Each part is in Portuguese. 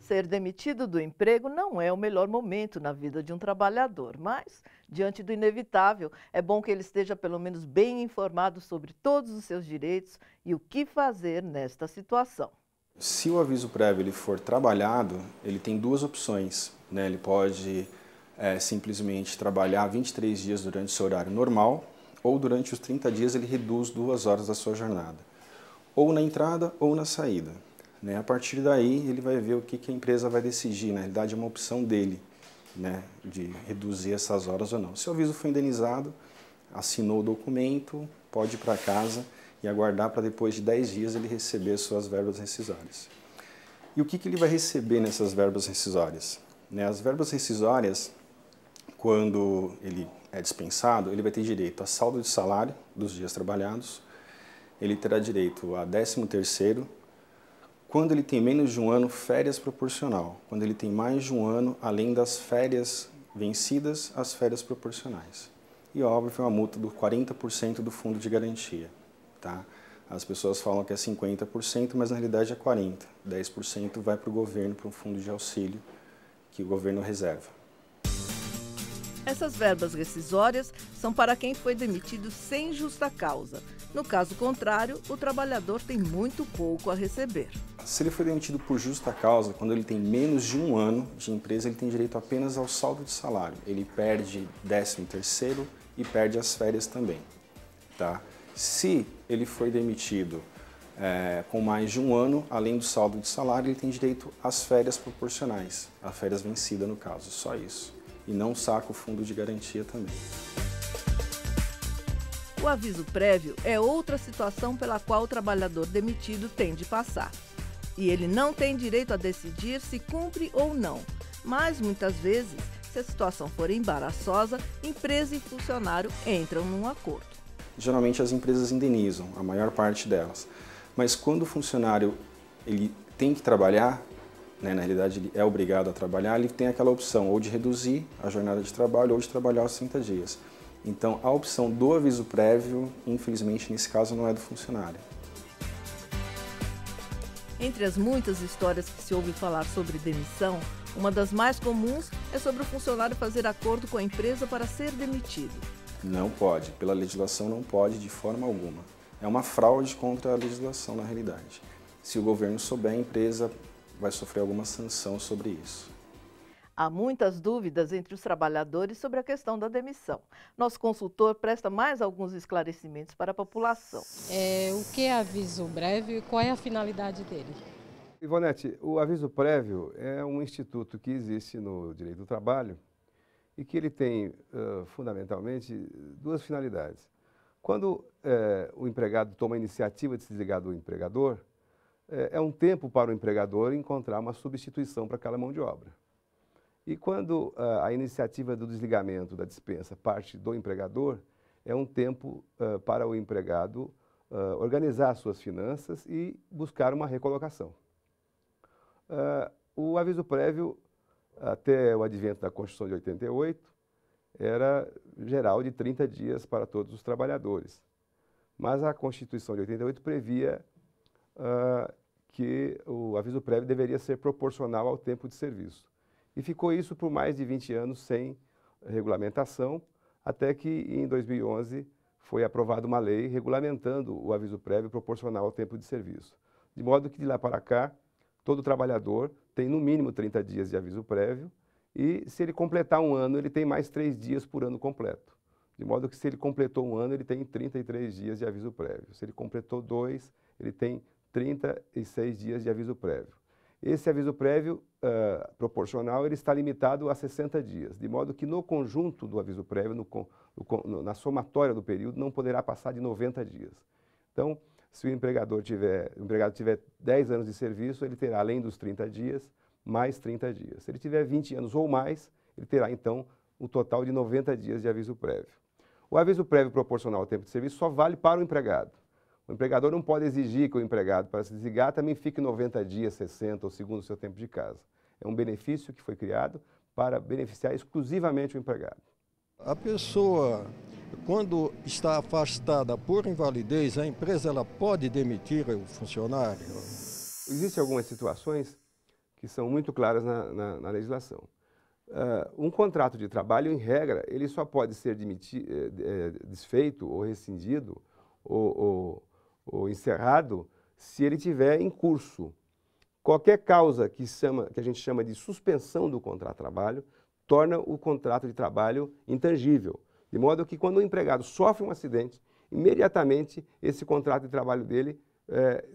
Ser demitido do emprego não é o melhor momento na vida de um trabalhador, mas, diante do inevitável, é bom que ele esteja pelo menos bem informado sobre todos os seus direitos e o que fazer nesta situação. Se o aviso prévio ele for trabalhado, ele tem duas opções, né? Ele pode simplesmente trabalhar 23 dias durante o seu horário normal, ou durante os 30 dias ele reduz 2 horas da sua jornada, ou na entrada ou na saída. Né? A partir daí ele vai ver o que a empresa vai decidir, na realidade é uma opção dele, né? De reduzir essas horas ou não. Se o aviso foi indenizado, assinou o documento, pode ir para casa e aguardar para depois de 10 dias ele receber suas verbas rescisórias. E o que ele vai receber nessas verbas rescisórias? Né? As verbas rescisórias, quando ele é dispensado, ele vai ter direito a saldo de salário dos dias trabalhados, ele terá direito a 13º, quando ele tem menos de um ano, férias proporcional. Quando ele tem mais de um ano, além das férias vencidas, as férias proporcionais. E óbvio, foi uma multa do 40% do fundo de garantia. Tá? As pessoas falam que é 50%, mas na realidade é 40%. 10% vai para o governo, para um fundo de auxílio que o governo reserva. Essas verbas rescisórias são para quem foi demitido sem justa causa. No caso contrário, o trabalhador tem muito pouco a receber. Se ele foi demitido por justa causa, quando ele tem menos de um ano de empresa, ele tem direito apenas ao saldo de salário. Ele perde 13º e perde as férias também. Tá? Se ele foi demitido com mais de um ano, além do saldo de salário, ele tem direito às férias proporcionais, a férias vencida no caso, só isso. E não saca o fundo de garantia também. O aviso prévio é outra situação pela qual o trabalhador demitido tem de passar. E ele não tem direito a decidir se cumpre ou não. Mas, muitas vezes, se a situação for embaraçosa, empresa e funcionário entram num acordo. Geralmente as empresas indenizam, a maior parte delas. Mas quando o funcionário ele tem que trabalhar, né, na realidade ele é obrigado a trabalhar, ele tem aquela opção ou de reduzir a jornada de trabalho ou de trabalhar os 30 dias. Então a opção do aviso prévio, infelizmente nesse caso, não é do funcionário. Entre as muitas histórias que se ouve falar sobre demissão, uma das mais comuns é sobre o funcionário fazer acordo com a empresa para ser demitido. Não pode, pela legislação não pode de forma alguma. É uma fraude contra a legislação na realidade. Se o governo souber, a empresa vai sofrer alguma sanção sobre isso. Há muitas dúvidas entre os trabalhadores sobre a questão da demissão. Nosso consultor presta mais alguns esclarecimentos para a população. O que é aviso prévio e qual é a finalidade dele? Ivonete, o aviso prévio é um instituto que existe no direito do trabalho e que ele tem, fundamentalmente, duas finalidades. Quando o empregado toma a iniciativa de se desligar do empregador, é um tempo para o empregador encontrar uma substituição para aquela mão de obra. E quando a iniciativa do desligamento, da dispensa, parte do empregador, é um tempo para o empregado organizar suas finanças e buscar uma recolocação. O aviso prévio, até o advento da Constituição de 88, era geral de 30 dias para todos os trabalhadores. Mas a Constituição de 88 previa que o aviso prévio deveria ser proporcional ao tempo de serviço. E ficou isso por mais de 20 anos sem regulamentação, até que em 2011 foi aprovada uma lei regulamentando o aviso prévio proporcional ao tempo de serviço. De modo que de lá para cá, todo trabalhador tem no mínimo 30 dias de aviso prévio e se ele completar um ano, ele tem mais 3 dias por ano completo. De modo que se ele completou um ano, ele tem 33 dias de aviso prévio. Se ele completou 2, ele tem 36 dias de aviso prévio. Esse aviso prévio proporcional ele está limitado a 60 dias, de modo que no conjunto do aviso prévio, na somatória do período, não poderá passar de 90 dias. Então, se o empregado tiver 10 anos de serviço, ele terá, além dos 30 dias, mais 30 dias. Se ele tiver 20 anos ou mais, ele terá, então, um total de 90 dias de aviso prévio. O aviso prévio proporcional ao tempo de serviço só vale para o empregado. O empregador não pode exigir que o empregado, para se desligar, também fique 90 dias, 60 ou segundo o seu tempo de casa. É um benefício que foi criado para beneficiar exclusivamente o empregado. A pessoa, quando está afastada por invalidez, a empresa ela pode demitir o funcionário? Existem algumas situações que são muito claras na legislação. Um contrato de trabalho, em regra, ele só pode ser desfeito ou rescindido ou encerrado se ele estiver em curso. Qualquer causa que a gente chama de suspensão do contrato de trabalho torna o contrato de trabalho intangível. De modo que quando o empregado sofre um acidente, imediatamente esse contrato de trabalho dele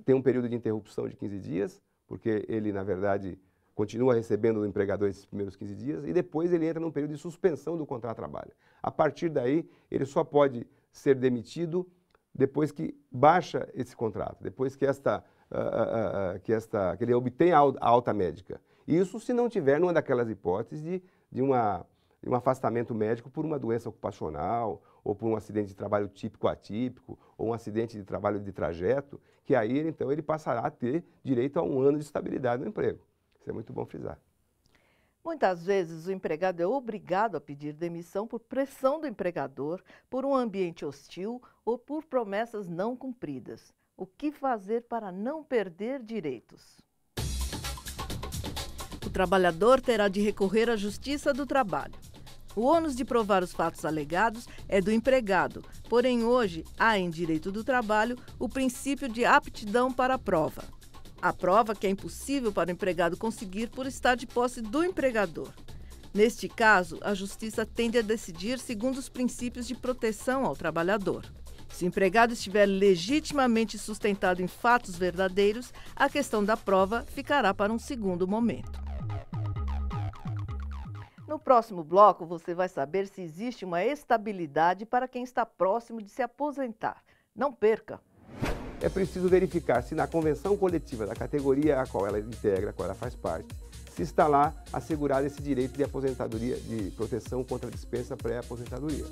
tem um período de interrupção de 15 dias, porque ele, na verdade, continua recebendo do empregador esses primeiros 15 dias e depois ele entra num período de suspensão do contrato de trabalho. A partir daí, ele só pode ser demitido depois que baixa esse contrato, depois que ele obtém a alta médica. Isso se não tiver numa daquelas hipóteses de um afastamento médico por uma doença ocupacional ou por um acidente de trabalho típico atípico ou um acidente de trabalho de trajeto, que aí então ele passará a ter direito a 1 ano de estabilidade no emprego. Isso é muito bom frisar. Muitas vezes o empregado é obrigado a pedir demissão por pressão do empregador, por um ambiente hostil ou por promessas não cumpridas. O que fazer para não perder direitos? O trabalhador terá de recorrer à Justiça do Trabalho. O ônus de provar os fatos alegados é do empregado, porém hoje há em direito do trabalho o princípio de aptidão para a prova. A prova que é impossível para o empregado conseguir por estar de posse do empregador. Neste caso, a Justiça tende a decidir segundo os princípios de proteção ao trabalhador. Se o empregado estiver legitimamente sustentado em fatos verdadeiros, a questão da prova ficará para um segundo momento. No próximo bloco, você vai saber se existe uma estabilidade para quem está próximo de se aposentar. Não perca! É preciso verificar se na convenção coletiva da categoria a qual ela integra, a qual ela faz parte, se está lá assegurado esse direito de aposentadoria, de proteção contra a dispensa pré-aposentadoria.